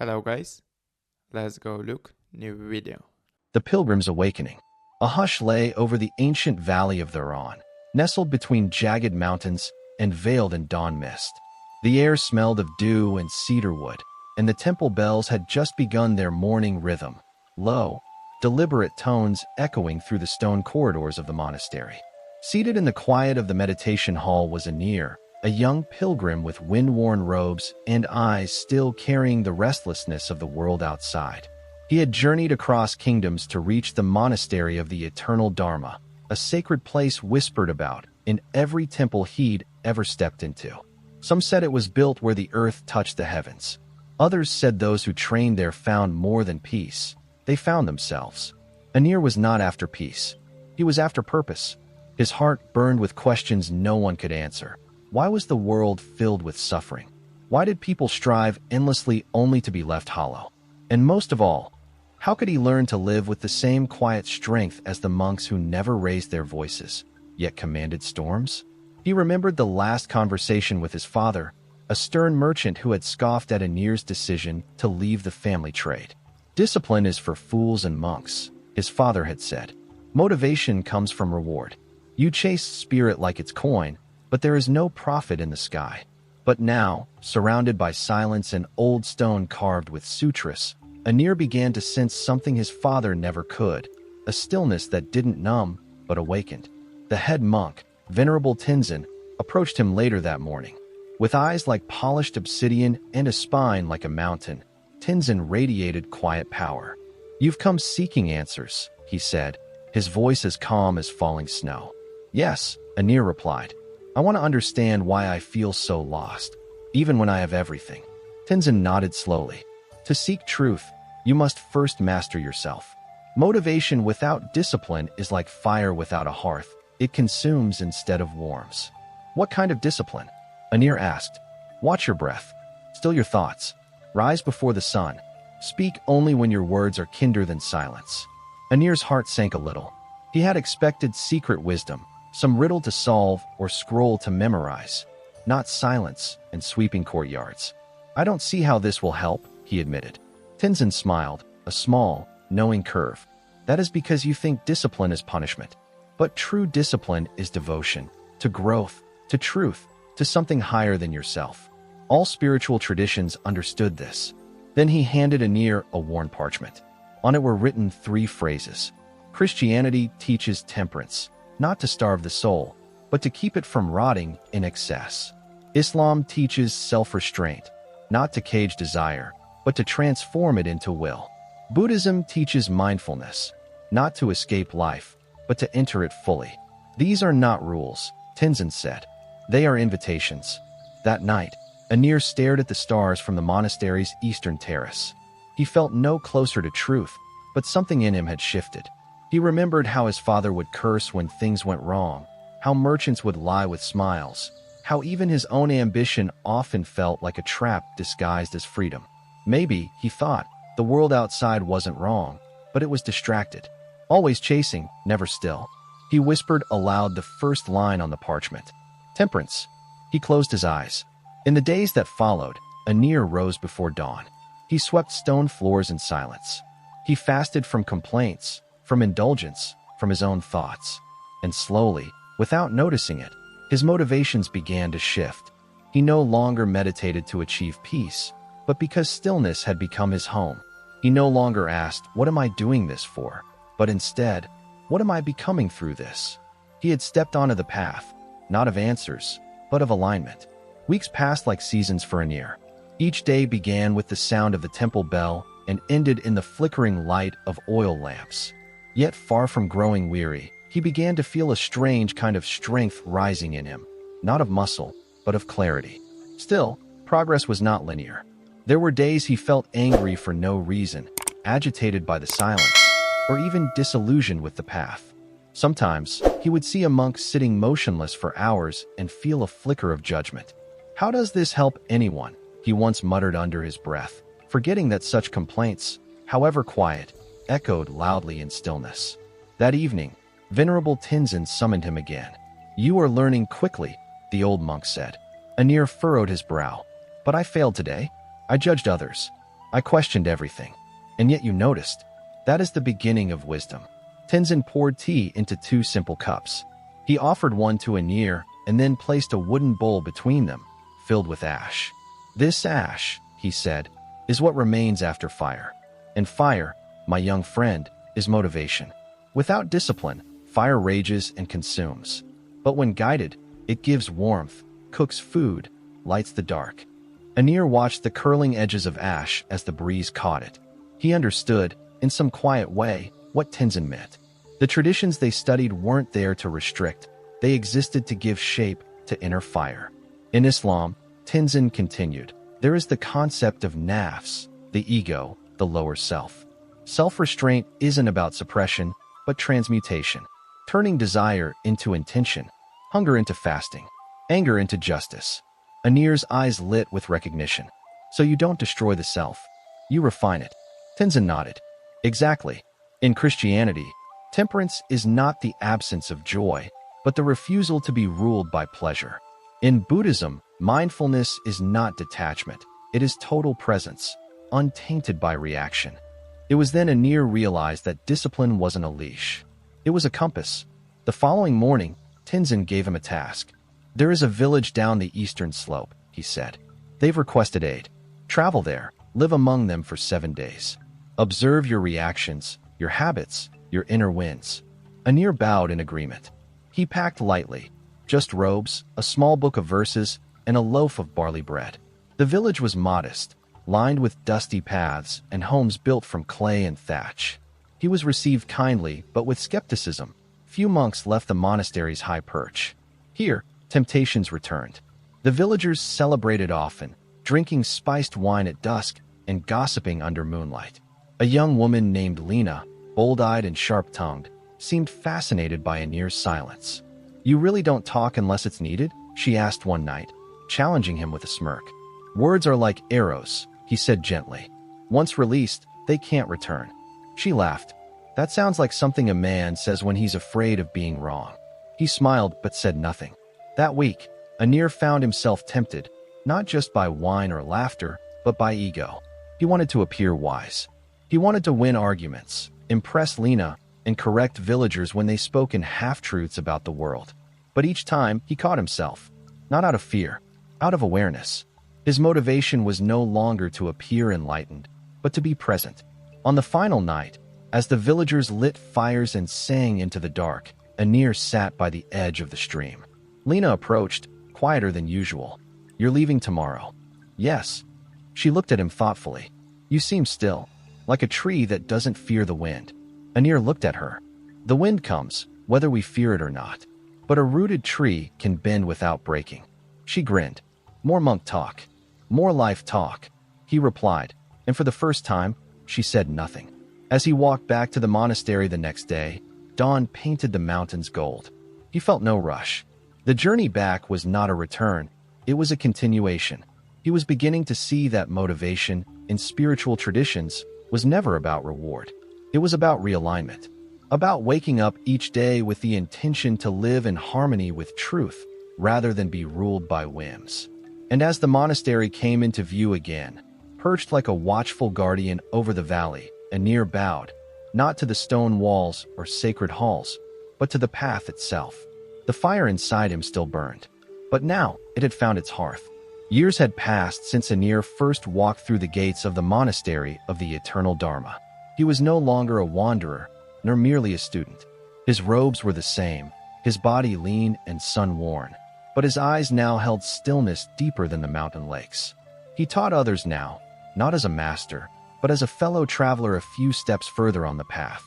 Hello guys, let's go look new video. The Pilgrim's Awakening. A hush lay over the ancient valley of Dharan, nestled between jagged mountains and veiled in dawn mist. The air smelled of dew and cedarwood, and the temple bells had just begun their morning rhythm, low, deliberate tones echoing through the stone corridors of the monastery. Seated in the quiet of the meditation hall was Anir, a young pilgrim with wind-worn robes and eyes still carrying the restlessness of the world outside. He had journeyed across kingdoms to reach the Monastery of the Eternal Dharma, a sacred place whispered about in every temple he'd ever stepped into. Some said it was built where the earth touched the heavens. Others said those who trained there found more than peace. They found themselves. Anir was not after peace. He was after purpose. His heart burned with questions no one could answer. Why was the world filled with suffering? Why did people strive endlessly only to be left hollow? And most of all, how could he learn to live with the same quiet strength as the monks who never raised their voices, yet commanded storms? He remembered the last conversation with his father, a stern merchant who had scoffed at Anir's decision to leave the family trade. Discipline is for fools and monks, his father had said. Motivation comes from reward. You chase spirit like it's coin, but there is no profit in the sky. But now, surrounded by silence and old stone carved with sutras, Anir began to sense something his father never could, a stillness that didn't numb, but awakened. The head monk, Venerable Tenzin, approached him later that morning. With eyes like polished obsidian and a spine like a mountain, Tenzin radiated quiet power. "You've come seeking answers," he said, his voice as calm as falling snow. "Yes," Anir replied. "I want to understand why I feel so lost, even when I have everything." Tenzin nodded slowly. "To seek truth, you must first master yourself. Motivation without discipline is like fire without a hearth. It consumes instead of warms." "What kind of discipline?" Anir asked. "Watch your breath. Still your thoughts. Rise before the sun. Speak only when your words are kinder than silence." Anir's heart sank a little. He had expected secret wisdom, some riddle to solve or scroll to memorize, not silence and sweeping courtyards. "I don't see how this will help," he admitted. Tenzin smiled, a small, knowing curve. "That is because you think discipline is punishment. But true discipline is devotion, to growth, to truth, to something higher than yourself." All spiritual traditions understood this. Then he handed Anir a worn parchment. On it were written 3 phrases. "Christianity teaches temperance, not to starve the soul, but to keep it from rotting in excess. Islam teaches self-restraint, not to cage desire, but to transform it into will. Buddhism teaches mindfulness, not to escape life, but to enter it fully." "These are not rules," Tenzin said. "They are invitations." That night, Anir stared at the stars from the monastery's eastern terrace. He felt no closer to truth, but something in him had shifted. He remembered how his father would curse when things went wrong, how merchants would lie with smiles, how even his own ambition often felt like a trap disguised as freedom. Maybe, he thought, the world outside wasn't wrong, but it was distracted. Always chasing, never still. He whispered aloud the first line on the parchment. "Temperance." He closed his eyes. In the days that followed, Anir rose before dawn. He swept stone floors in silence. He fasted from complaints, from indulgence, from his own thoughts. And slowly, without noticing it, his motivations began to shift. He no longer meditated to achieve peace, but because stillness had become his home. He no longer asked, "What am I doing this for?" but instead, "What am I becoming through this?" He had stepped onto the path, not of answers, but of alignment. Weeks passed like seasons for Anir. Each day began with the sound of the temple bell and ended in the flickering light of oil lamps. Yet far from growing weary, he began to feel a strange kind of strength rising in him, not of muscle, but of clarity. Still, progress was not linear. There were days he felt angry for no reason, agitated by the silence, or even disillusioned with the path. Sometimes, he would see a monk sitting motionless for hours and feel a flicker of judgment. "How does this help anyone?" he once muttered under his breath, forgetting that such complaints, however quiet, echoed loudly in stillness. That evening, Venerable Tenzin summoned him again. "You are learning quickly," the old monk said. Anir furrowed his brow. "But I failed today. I judged others. I questioned everything. And yet you noticed. That is the beginning of wisdom. Tenzin poured tea into 2 simple cups. He offered one to Anir and then placed a wooden bowl between them, filled with ash. This ash, he said, is what remains after fire. And fire, my young friend, is motivation. Without discipline, fire rages and consumes. But when guided, it gives warmth, cooks food, lights the dark. Anir watched the curling edges of ash as the breeze caught it. He understood, in some quiet way, what Tenzin meant. The traditions they studied weren't there to restrict. They existed to give shape to inner fire. In Islam, Tenzin continued, there is the concept of nafs, the ego, the lower self. Self-restraint isn't about suppression, but transmutation, turning desire into intention, hunger into fasting, anger into justice. Anir's eyes lit with recognition. So you don't destroy the self, you refine it. Tenzin nodded. Exactly. In Christianity, temperance is not the absence of joy, but the refusal to be ruled by pleasure. In Buddhism, mindfulness is not detachment, it is total presence, untainted by reaction. It was then Anir realized that discipline wasn't a leash. It was a compass. The following morning, Tenzin gave him a task. There is a village down the eastern slope, he said. They've requested aid. Travel there, live among them for 7 days. Observe your reactions, your habits, your inner winds. Anir bowed in agreement. He packed lightly, just robes, a small book of verses, and a loaf of barley bread. The village was modest, lined with dusty paths and homes built from clay and thatch. He was received kindly, but with skepticism. Few monks left the monastery's high perch. Here, temptations returned. The villagers celebrated often, drinking spiced wine at dusk and gossiping under moonlight. A young woman named Lena, bold-eyed and sharp-tongued, seemed fascinated by Anir's silence. You really don't talk unless it's needed? She asked one night, challenging him with a smirk. Words are like arrows, he said gently. Once released, they can't return. She laughed. That sounds like something a man says when he's afraid of being wrong. He smiled but said nothing. That week, Anir found himself tempted, not just by wine or laughter, but by ego. He wanted to appear wise. He wanted to win arguments, impress Lena, and correct villagers when they spoke in half-truths about the world. But each time, he caught himself, not out of fear, out of awareness. His motivation was no longer to appear enlightened, but to be present. On the final night, as the villagers lit fires and sang into the dark, Anir sat by the edge of the stream. Lena approached, quieter than usual. You're leaving tomorrow. Yes. She looked at him thoughtfully. You seem still, like a tree that doesn't fear the wind. Anir looked at her. The wind comes, whether we fear it or not. But a rooted tree can bend without breaking. She grinned. More monk talk. More life talk. He replied, and for the first time, she said nothing. As he walked back to the monastery the next day, dawn painted the mountains gold. He felt no rush. The journey back was not a return, it was a continuation. He was beginning to see that motivation, in spiritual traditions, was never about reward. It was about realignment. About waking up each day with the intention to live in harmony with truth, rather than be ruled by whims. And as the monastery came into view again, perched like a watchful guardian over the valley, Anir bowed, not to the stone walls or sacred halls, but to the path itself. The fire inside him still burned, but now it had found its hearth. Years had passed since Anir first walked through the gates of the monastery of the Eternal Dharma. He was no longer a wanderer, nor merely a student. His robes were the same, his body lean and sun-worn, but his eyes now held stillness deeper than the mountain lakes. He taught others now, not as a master, but as a fellow traveler a few steps further on the path.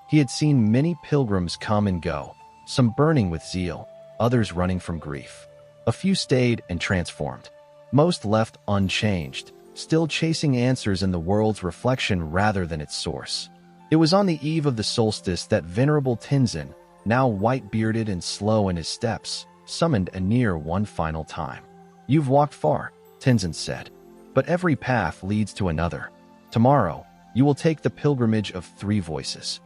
He had seen many pilgrims come and go, some burning with zeal, others running from grief. A few stayed and transformed. Most left unchanged, still chasing answers in the world's reflection rather than its source. It was on the eve of the solstice that Venerable Tenzin, now white-bearded and slow in his steps, summoned Anir one final time. You've walked far, Tenzin said, but every path leads to another. Tomorrow, you will take the pilgrimage of 3 voices.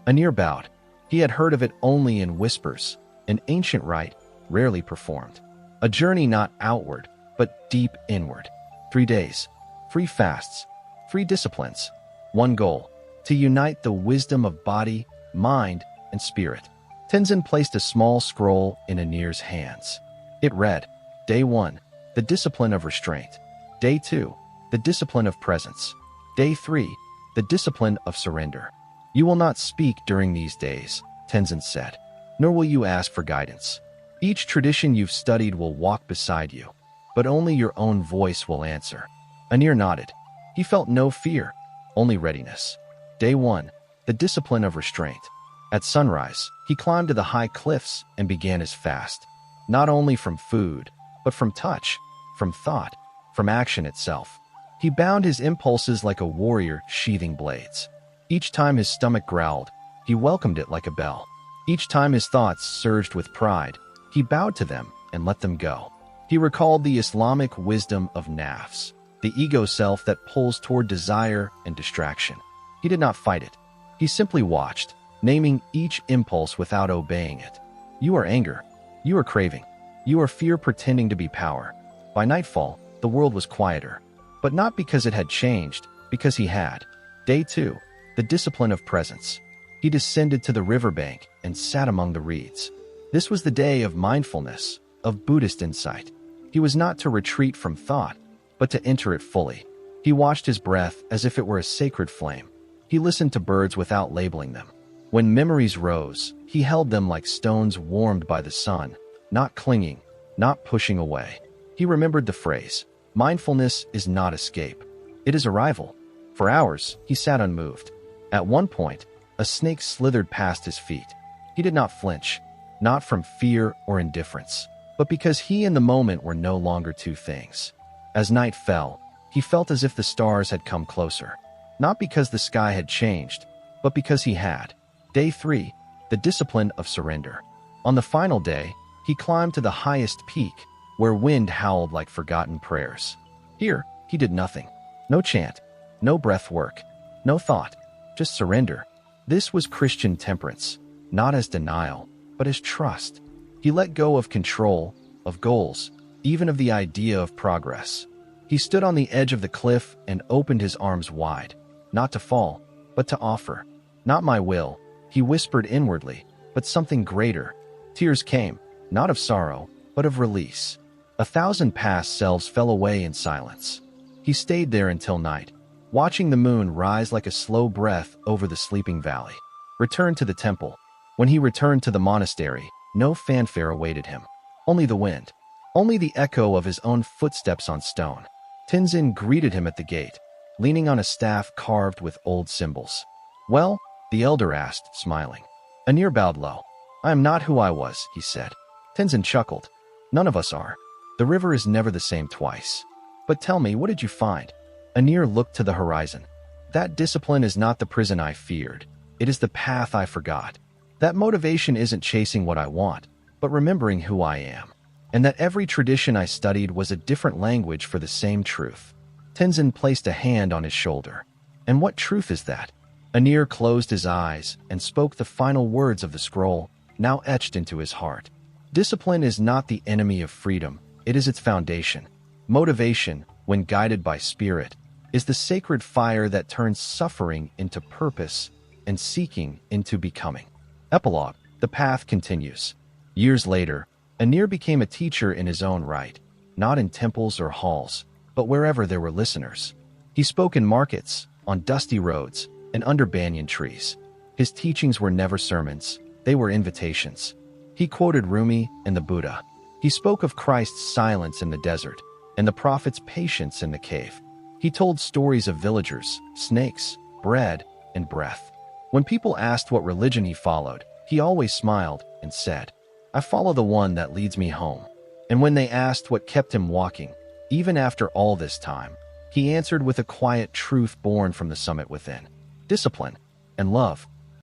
Anir bowed. He had heard of it only in whispers, an ancient rite, rarely performed. A journey not outward, but deep inward. 3 days, 3 fasts, 3 disciplines. 1 goal: to unite the wisdom of body, mind, and spirit. Tenzin placed a small scroll in Anir's hands. It read, Day 1, the discipline of restraint. Day 2, the discipline of presence. Day 3, the discipline of surrender. You will not speak during these days, Tenzin said, nor will you ask for guidance. Each tradition you've studied will walk beside you, but only your own voice will answer. Anir nodded. He felt no fear, only readiness. Day 1, the discipline of restraint. At sunrise, he climbed to the high cliffs and began his fast, not only from food, but from touch, from thought, from action itself. He bound his impulses like a warrior sheathing blades. Each time his stomach growled, he welcomed it like a bell. Each time his thoughts surged with pride, he bowed to them and let them go. He recalled the Islamic wisdom of nafs, the ego self that pulls toward desire and distraction. He did not fight it. He simply watched, naming each impulse without obeying it. You are anger. You are craving. You are fear pretending to be power. By nightfall, the world was quieter, but not because it had changed, because he had. Day 2, the discipline of presence. He descended to the riverbank and sat among the reeds. This was the day of mindfulness, of Buddhist insight. He was not to retreat from thought, but to enter it fully. He watched his breath as if it were a sacred flame. He listened to birds without labeling them. When memories rose, he held them like stones warmed by the sun, not clinging, not pushing away. He remembered the phrase, mindfulness is not escape. It is arrival. For hours, he sat unmoved. At one point, a snake slithered past his feet. He did not flinch, not from fear or indifference, but because he and the moment were no longer two things. As night fell, he felt as if the stars had come closer, not because the sky had changed, but because he had. Day 3, the discipline of surrender. On the final day, he climbed to the highest peak, where wind howled like forgotten prayers. Here, he did nothing. No chant, no breath work, no thought, just surrender. This was Christian temperance, not as denial, but as trust. He let go of control, of goals, even of the idea of progress. He stood on the edge of the cliff and opened his arms wide, not to fall, but to offer. Not my will, he whispered inwardly, but something greater. Tears came, not of sorrow, but of release. 1,000 past selves fell away in silence. He stayed there until night, watching the moon rise like a slow breath over the sleeping valley. Returned to the temple. When he returned to the monastery, no fanfare awaited him. Only the wind. Only the echo of his own footsteps on stone. Tenzin greeted him at the gate, leaning on a staff carved with old symbols. Well? The elder asked, smiling. Anir bowed low. I am not who I was, he said. Tenzin chuckled. None of us are. The river is never the same twice. But tell me, what did you find? Anir looked to the horizon. That discipline is not the prison I feared. It is the path I forgot. That motivation isn't chasing what I want, but remembering who I am. And that every tradition I studied was a different language for the same truth. Tenzin placed a hand on his shoulder. And what truth is that? Anir closed his eyes and spoke the final words of the scroll, now etched into his heart. Discipline is not the enemy of freedom, it is its foundation. Motivation, when guided by spirit, is the sacred fire that turns suffering into purpose and seeking into becoming. Epilogue. The path continues. Years later, Anir became a teacher in his own right, not in temples or halls, but wherever there were listeners. He spoke in markets, on dusty roads, and under banyan trees. His teachings were never sermons, they were invitations. He quoted Rumi and the Buddha. He spoke of Christ's silence in the desert and the prophet's patience in the cave. He told stories of villagers, snakes, bread, and breath. When people asked what religion he followed, he always smiled and said, I follow the one that leads me home. And when they asked what kept him walking, even after all this time, he answered with a quiet truth born from the summit within. Discipline and love.